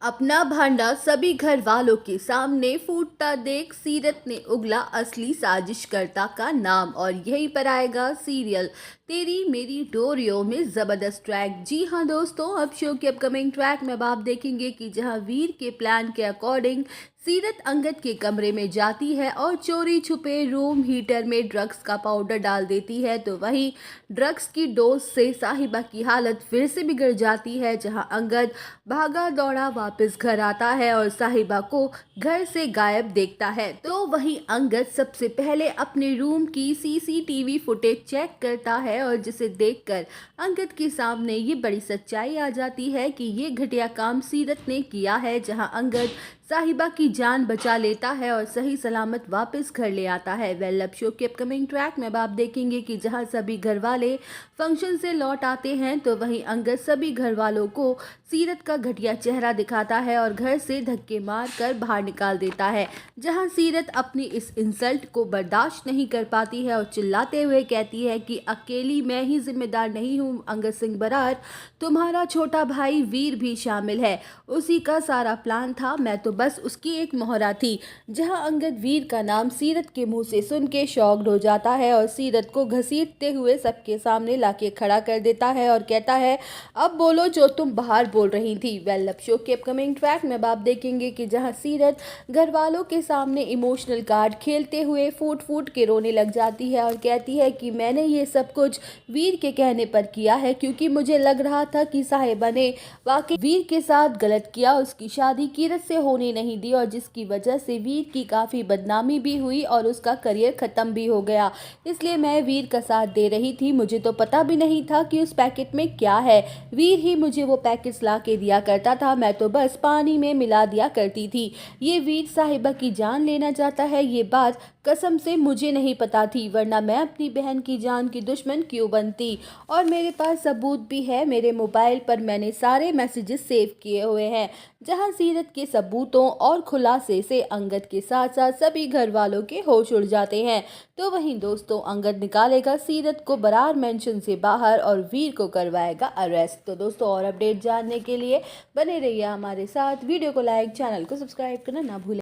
अपना भांडा सभी घर वालों के सामने फूटता देख सीरत ने उगला असली साजिशकर्ता का नाम और यहीं पर आएगा सीरियल तेरी मेरी डोरियों में जबरदस्त ट्रैक। जी हाँ दोस्तों, अब शो के अपकमिंग ट्रैक में अब आप देखेंगे कि जहां वीर के प्लान के अकॉर्डिंग सीरत अंगद के कमरे में जाती है और चोरी छुपे रूम हीटर में ड्रग्स का पाउडर डाल देती है, तो वहीं ड्रग्स की डोज से साहिबा की हालत फिर से बिगड़ जाती है। जहां अंगद भागा दौड़ा वापस घर आता है और साहिबा को घर से गायब देखता है, तो वहीं अंगद सबसे पहले अपने रूम की सीसीटीवी फुटेज चेक करता है और जिसे देखकर अंगद के सामने ये बड़ी सच्चाई आ जाती है कि ये घटिया काम सीरत ने किया है। जहां अंगद साहिबा की जान बचा लेता है और सही सलामत वापस घर ले आता है। वेल, अब शो के अपकमिंग ट्रैक में अब आप देखेंगे कि जहां सभी घर वाले फंक्शन से लौट आते हैं, तो वहीं अंगद सभी घर वालों को सीरत का घटिया चेहरा दिखाता है और घर से धक्के मार कर बाहर निकाल देता है। जहां सीरत अपनी इस इंसल्ट को बर्दाश्त नहीं कर पाती है और चिल्लाते हुए कहती है कि अकेली मैं ही जिम्मेदार नहीं हूँ अंगद सिंह बरार, तुम्हारा छोटा भाई वीर भी शामिल है, उसी का सारा प्लान था, मैं तो बस उसकी एक मोहरा थी। जहां अंगद वीर का नाम सीरत के मुंह से सुन के शॉक्ड हो जाता है और सीरत को घसीटते हुए सबके सामने लाके खड़ा कर देता है और कहता है, अब बोलो जो तुम बाहर बोल रही थी। वेल, अब शो के अपकमिंग ट्रैक में अब आप देखेंगे कि जहां सीरत घर वालों के सामने इमोशनल कार्ड खेलते हुए फूट फूट के रोने लग जाती है और कहती है कि मैंने ये सब कुछ वीर के कहने पर किया है, क्योंकि मुझे लग रहा था कि साहिबा ने वाकई वीर के साथ गलत किया, उसकी शादी कीरत से होने नहीं दी और जिसकी वजह से वीर की काफ़ी बदनामी भी हुई और उसका करियर ख़त्म भी हो गया। इसलिए मैं वीर का साथ दे रही थी, मुझे तो पता भी नहीं था कि उस पैकेट में क्या है, वीर ही मुझे वो पैकेट्स ला के दिया करता था, मैं तो बस पानी में मिला दिया करती थी। ये वीर साहिबा की जान लेना चाहता है, ये बात कसम से मुझे नहीं पता थी, वरना मैं अपनी बहन की जान की दुश्मन क्यों बनती। और मेरे पास सबूत भी है, मेरे मोबाइल पर मैंने सारे मैसेजेस सेव किए हुए हैं। जहां सीरत के सबूतों और खुलासे से अंगद के साथ साथ सभी घर वालों के होश उड़ जाते हैं। तो वहीं दोस्तों, अंगद निकालेगा सीरत को बरार मेंशन से बाहर और वीर को करवाएगा अरेस्ट। तो दोस्तों, और अपडेट जानने के लिए बने रहिए हमारे साथ, वीडियो को लाइक, चैनल को सब्सक्राइब करना ना भूलें।